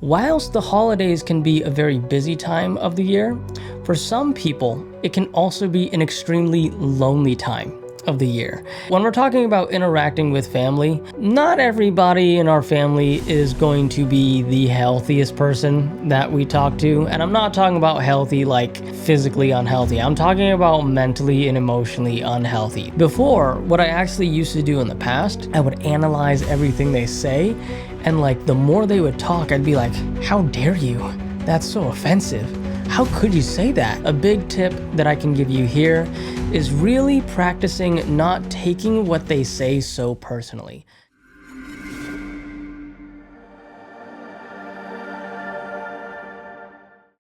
Whilst the holidays can be a very busy time of the year, for some people, it can also be an extremely lonely time of the year. When we're talking about interacting with family, not everybody in our family is going to be the healthiest person that we talk to. And I'm not talking about healthy like physically unhealthy. I'm talking about mentally and emotionally unhealthy. Before, what I actually used to do in the past, I would analyze everything they say, and like the more they would talk, I'd be like, how dare you? That's so offensive. How could you say that? A big tip that I can give you here is really practicing not taking what they say so personally.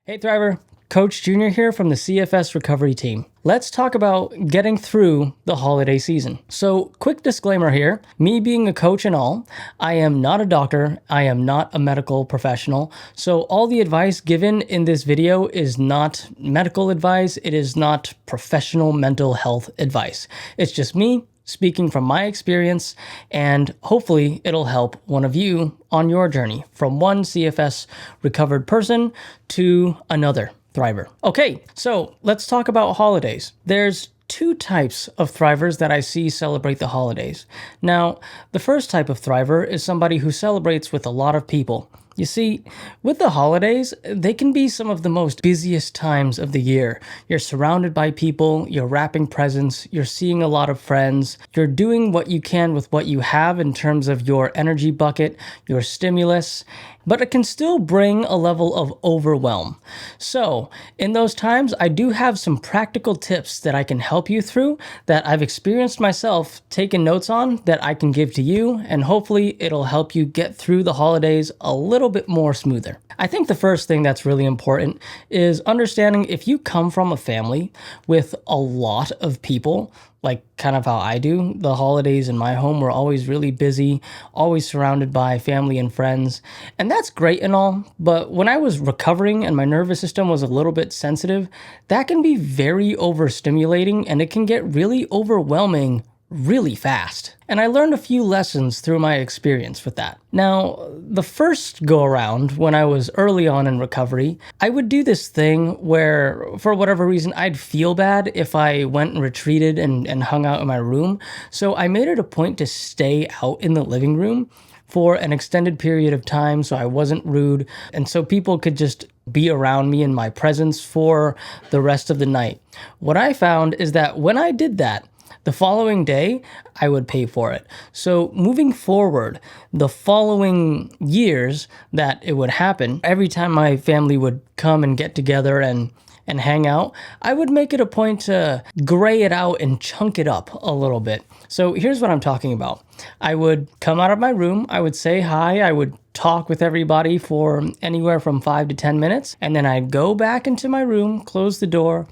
Hey Thriver, Coach Junior here from the CFS Recovery Team. Let's talk about getting through the holiday season. So, quick disclaimer here, me being a coach and all, I am not a doctor, I am not a medical professional, so all the advice given in this video is not medical advice, it is not professional mental health advice. It's just me speaking from my experience, and hopefully it'll help one of you on your journey from one CFS recovered person to another Thriver. Okay, so let's talk about holidays. There's two types of Thrivers that I see celebrate the holidays. Now, the first type of Thriver is somebody who celebrates with a lot of people. You see, with the holidays, they can be some of the most busiest times of the year. You're surrounded by people, you're wrapping presents, you're seeing a lot of friends, you're doing what you can with what you have in terms of your energy bucket, your stimulus, but it can still bring a level of overwhelm. So, in those times, I do have some practical tips that I can help you through that I've experienced myself, taken notes on, that I can give to you, and hopefully it'll help you get through the holidays a little bit more smoother. I think the first thing that's really important is understanding if you come from a family with a lot of people, like kind of how I do, the holidays in my home were always really busy, always surrounded by family and friends. And that's great and all, but when I was recovering and my nervous system was a little bit sensitive, that can be very overstimulating and it can get really overwhelming really fast. And I learned a few lessons through my experience with that. Now, the first go around when I was early on in recovery, I would do this thing where, for whatever reason, I'd feel bad if I went and retreated and hung out in my room. So I made it a point to stay out in the living room for an extended period of time so I wasn't rude and so people could just be around me in my presence for the rest of the night. What I found is that when I did that, the following day, I would pay for it. So moving forward, the following years that it would happen, every time my family would come and get together and hang out, I would make it a point to gray it out and chunk it up a little bit. So here's what I'm talking about. I would come out of my room, I would say hi, I would talk with everybody for anywhere from 5 to 10 minutes, and then I'd go back into my room, close the door,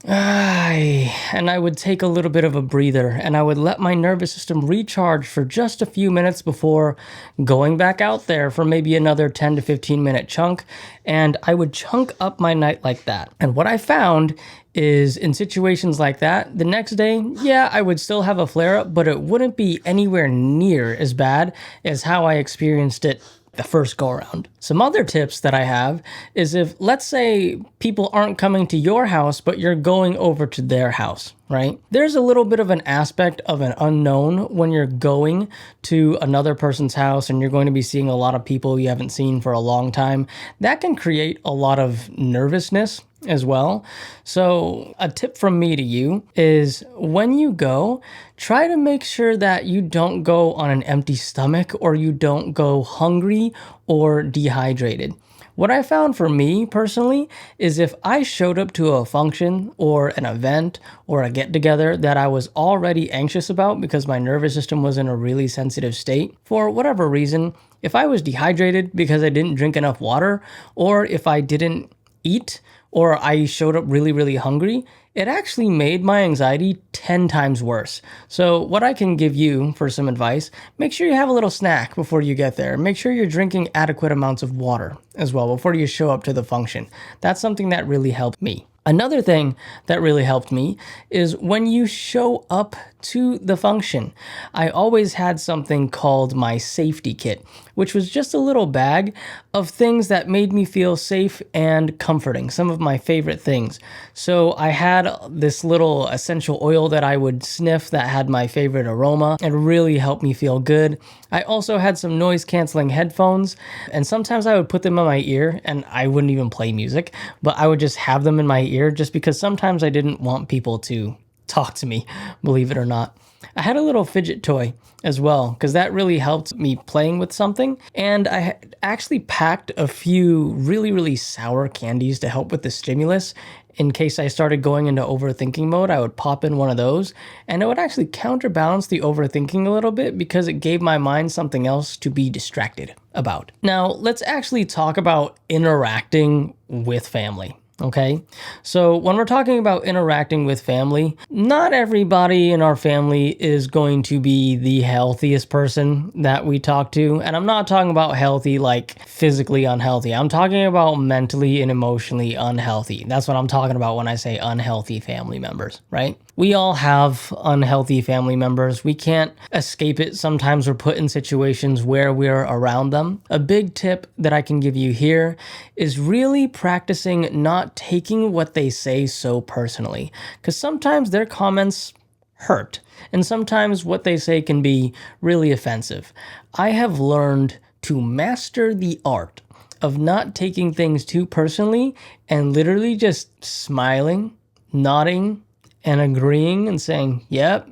and I would take a little bit of a breather and I would let my nervous system recharge for just a few minutes before going back out there for maybe another 10 to 15 minute chunk. And I would chunk up my night like that. And what I found is in situations like that, the next day, yeah, I would still have a flare up, but it wouldn't be anywhere near as bad as how I experienced it the first go around. Some other tips that I have is if, let's say, people aren't coming to your house, but you're going over to their house, right? There's a little bit of an aspect of an unknown when you're going to another person's house and you're going to be seeing a lot of people you haven't seen for a long time. That can create a lot of nervousness as well. So a tip from me to you is when you go, try to make sure that you don't go on an empty stomach or you don't go hungry or dehydrated. What I found for me personally is if I showed up to a function or an event or a get-together that I was already anxious about because my nervous system was in a really sensitive state, for whatever reason, if I was dehydrated because I didn't drink enough water or if I didn't eat or I showed up really, really hungry, it actually made my anxiety 10 times worse. So, what I can give you for some advice, make sure you have a little snack before you get there. Make sure you're drinking adequate amounts of water as well before you show up to the function. That's something that really helped me. Another thing that really helped me is when you show up to the function. I always had something called my safety kit, which was just a little bag of things that made me feel safe and comforting, some of my favorite things. So I had this little essential oil that I would sniff that had my favorite aroma and really helped me feel good. I also had some noise canceling headphones, and sometimes I would put them in my ear and I wouldn't even play music, but I would just have them in my ear just because sometimes I didn't want people to talk to me, believe it or not. I had a little fidget toy as well, because that really helped me playing with something. And I actually packed a few really, really sour candies to help with the stimulus. In case I started going into overthinking mode, I would pop in one of those, and it would actually counterbalance the overthinking a little bit because it gave my mind something else to be distracted about. Now, let's actually talk about interacting with family. Okay, so when we're talking about interacting with family, not everybody in our family is going to be the healthiest person that we talk to. And I'm not talking about healthy like physically unhealthy. I'm talking about mentally and emotionally unhealthy. That's what I'm talking about when I say unhealthy family members, right? We all have unhealthy family members. We can't escape it. Sometimes we're put in situations where we're around them. A big tip that I can give you here is really practicing not taking what they say so personally, because sometimes their comments hurt, and sometimes what they say can be really offensive. I have learned to master the art of not taking things too personally and literally just smiling, nodding, and agreeing and saying, yep,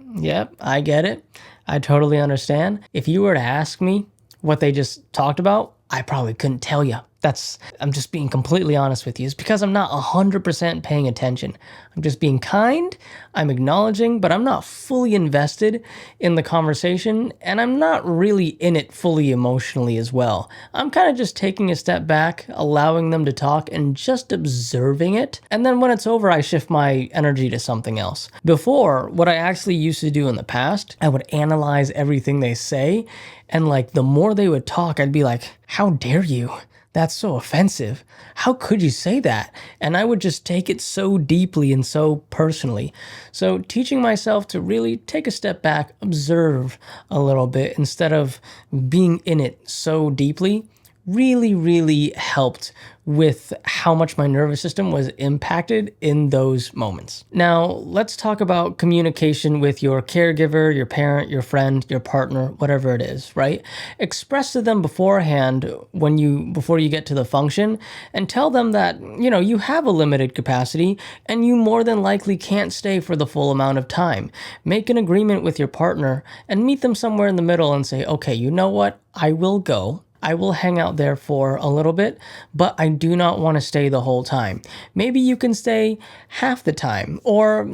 I get it. I totally understand. If you were to ask me what they just talked about, I probably couldn't tell you. I'm just being completely honest with you. It's because I'm not 100% paying attention. I'm just being kind, I'm acknowledging, but I'm not fully invested in the conversation, and I'm not really in it fully emotionally as well. I'm kind of just taking a step back, allowing them to talk, and just observing it. And then when it's over, I shift my energy to something else. Before, what I actually used to do in the past, I would analyze everything they say, and like the more they would talk, I'd be like, how dare you? That's so offensive. How could you say that? And I would just take it so deeply and so personally. So teaching myself to really take a step back, observe a little bit instead of being in it so deeply really, really helped with how much my nervous system was impacted in those moments. Now, let's talk about communication with your caregiver, your parent, your friend, your partner, whatever it is, right? Express to them beforehand before you get to the function, and tell them that, you have a limited capacity and you more than likely can't stay for the full amount of time. Make an agreement with your partner and meet them somewhere in the middle and say, okay, you know what? I will go. I will hang out there for a little bit, but I do not want to stay the whole time. Maybe you can stay half the time, or,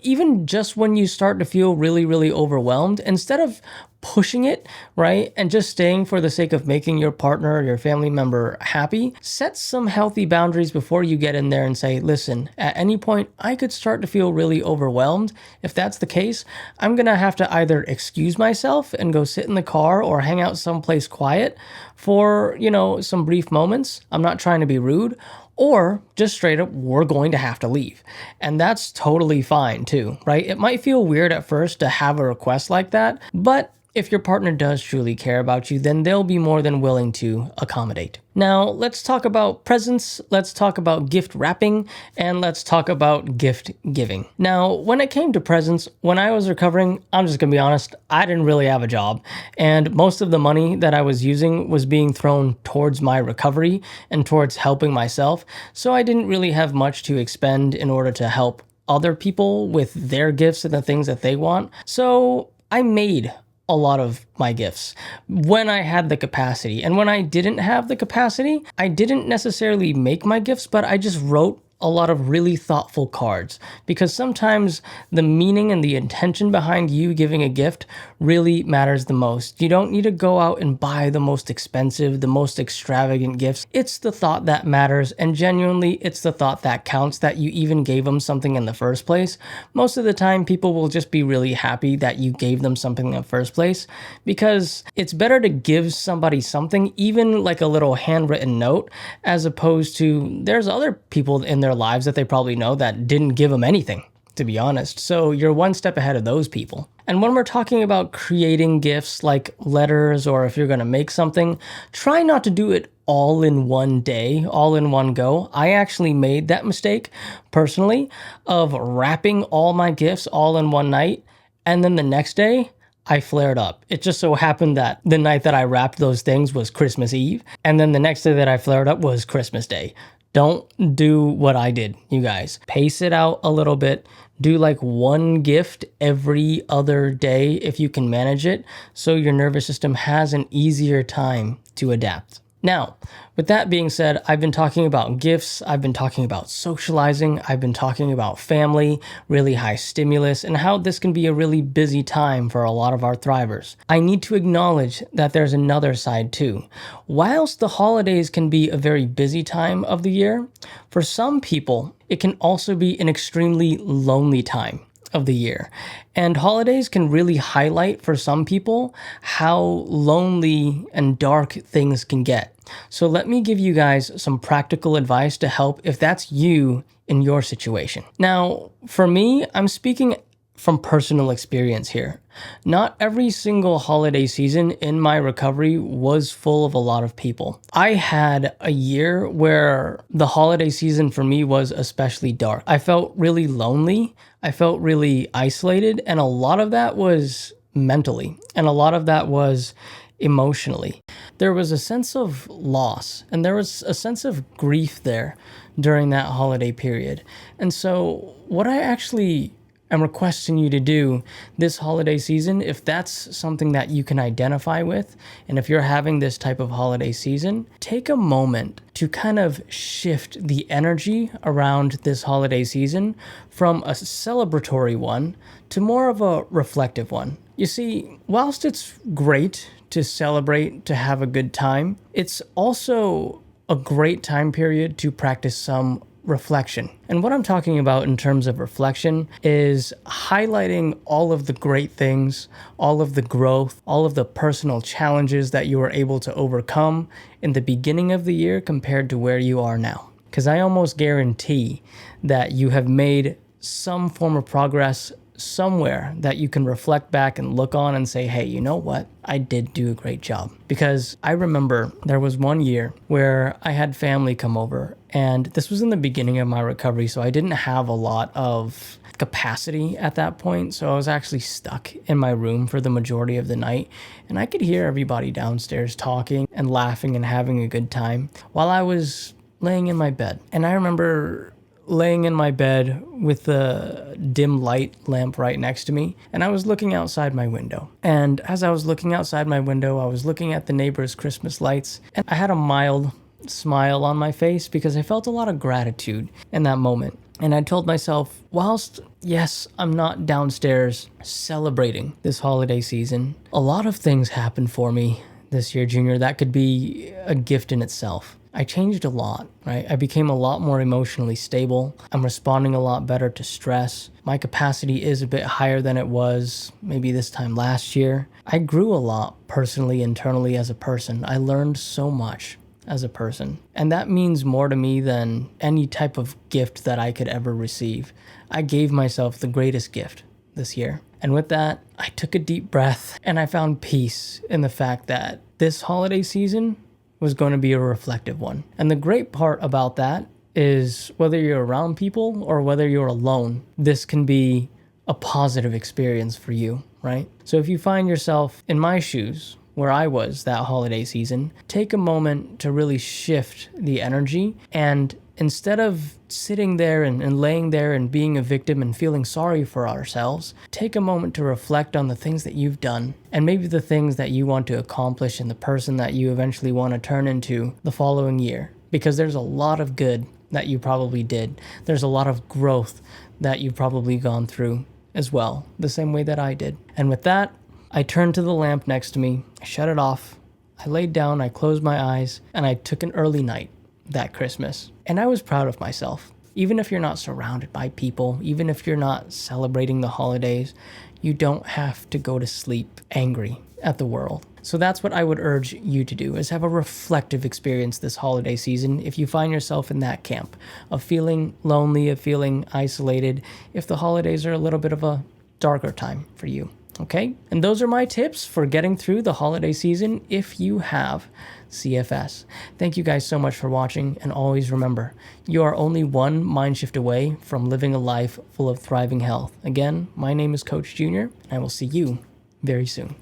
even just when you start to feel really, really overwhelmed, instead of pushing it, right, and just staying for the sake of making your partner or your family member happy, set some healthy boundaries before you get in there and say, listen, at any point, I could start to feel really overwhelmed. If that's the case, I'm going to have to either excuse myself and go sit in the car or hang out someplace quiet for, some brief moments. I'm not trying to be rude. Or just straight up, we're going to have to leave. And that's totally fine too, right? It might feel weird at first to have a request like that, but if your partner does truly care about you, then they'll be more than willing to accommodate. Now, let's talk about presents, let's talk about gift wrapping, and let's talk about gift giving. Now, when it came to presents, when I was recovering, I'm just gonna be honest, I didn't really have a job, and most of the money that I was using was being thrown towards my recovery and towards helping myself, so I didn't really have much to expend in order to help other people with their gifts and the things that they want. So I made a lot of my gifts when I had the capacity. And when I didn't have the capacity, I didn't necessarily make my gifts, but I just wrote a lot of really thoughtful cards, because sometimes the meaning and the intention behind you giving a gift really matters the most. You don't need to go out and buy the most expensive, the most extravagant gifts. It's the thought that matters, and genuinely, it's the thought that counts, that you even gave them something in the first place. Most of the time, people will just be really happy that you gave them something in the first place, because it's better to give somebody something, even like a little handwritten note, as opposed to there's other people in their lives that they probably know that didn't give them anything, to be honest. So you're one step ahead of those people. And when we're talking about creating gifts like letters, or if you're going to make something, try not to do it all in one day, all in one go. I actually made that mistake personally of wrapping all my gifts all in one night, and then the next day I flared up. It just so happened that the night that I wrapped those things was Christmas Eve, and then the next day that I flared up was Christmas Day. Don't do what I did, you guys. Pace it out a little bit. Do like one gift every other day if you can manage it, so your nervous system has an easier time to adapt. Now, with that being said, I've been talking about gifts, I've been talking about socializing, I've been talking about family, really high stimulus, and how this can be a really busy time for a lot of our thrivers. I need to acknowledge that there's another side too. Whilst the holidays can be a very busy time of the year, for some people, it can also be an extremely lonely time of the year. And holidays can really highlight for some people how lonely and dark things can get. So let me give you guys some practical advice to help if that's you in your situation. Now, for me, I'm speaking from personal experience here. Not every single holiday season in my recovery was full of a lot of people. I had a year where the holiday season for me was especially dark. I felt really lonely. I felt really isolated, and a lot of that was mentally, and a lot of that was emotionally. There was a sense of loss, and there was a sense of grief there during that holiday period. And so what I actually am requesting you to do this holiday season, if that's something that you can identify with, and if you're having this type of holiday season, take a moment to kind of shift the energy around this holiday season from a celebratory one to more of a reflective one. You see, whilst it's great to celebrate, to have a good time, it's also a great time period to practice some reflection. And what I'm talking about in terms of reflection is highlighting all of the great things, all of the growth, all of the personal challenges that you were able to overcome in the beginning of the year compared to where you are now. Because I almost guarantee that you have made some form of progress somewhere that you can reflect back and look on and say, hey, you know what? I did do a great job. Because I remember there was one year where I had family come over, and this was in the beginning of my recovery, so I didn't have a lot of capacity at that point. So I was actually stuck in my room for the majority of the night, and I could hear everybody downstairs talking and laughing and having a good time while I was laying in my bed. And I remember laying in my bed with the dim light lamp right next to me, and I was looking outside my window. And as I was looking outside my window, I was looking at the neighbors' Christmas lights, and I had a mild smile on my face because I felt a lot of gratitude in that moment. And I told myself, whilst, yes, I'm not downstairs celebrating this holiday season, a lot of things happened for me this year, Junior, that could be a gift in itself. I changed a lot, right? I became a lot more emotionally stable. I'm responding a lot better to stress. My capacity is a bit higher than it was maybe this time last year. I grew a lot personally, internally as a person. I learned so much as a person. And that means more to me than any type of gift that I could ever receive. I gave myself the greatest gift this year. And with that, I took a deep breath and I found peace in the fact that this holiday season was going to be a reflective one. And the great part about that is whether you're around people or whether you're alone, this can be a positive experience for you, right? So if you find yourself in my shoes, where I was that holiday season, take a moment to really shift the energy, and instead of sitting there and laying there and being a victim and feeling sorry for ourselves, take a moment to reflect on the things that you've done and maybe the things that you want to accomplish and the person that you eventually want to turn into the following year. Because there's a lot of good that you probably did. There's a lot of growth that you've probably gone through as well, the same way that I did. And with that, I turned to the lamp next to me, I shut it off, I laid down, I closed my eyes, and I took an early night that Christmas. And I was proud of myself. Even if you're not surrounded by people, even if you're not celebrating the holidays, you don't have to go to sleep angry at the world. So that's what I would urge you to do, is have a reflective experience this holiday season if you find yourself in that camp of feeling lonely, of feeling isolated, if the holidays are a little bit of a darker time for you. Okay? And those are my tips for getting through the holiday season if you have CFS. Thank you guys so much for watching, and always remember, you are only one mind shift away from living a life full of thriving health. Again, my name is Coach Junior, and I will see you very soon.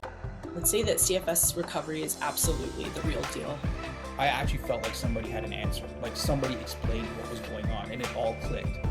Let's say that CFS recovery is absolutely the real deal. I actually felt like somebody had an answer, like somebody explained what was going on, and it all clicked.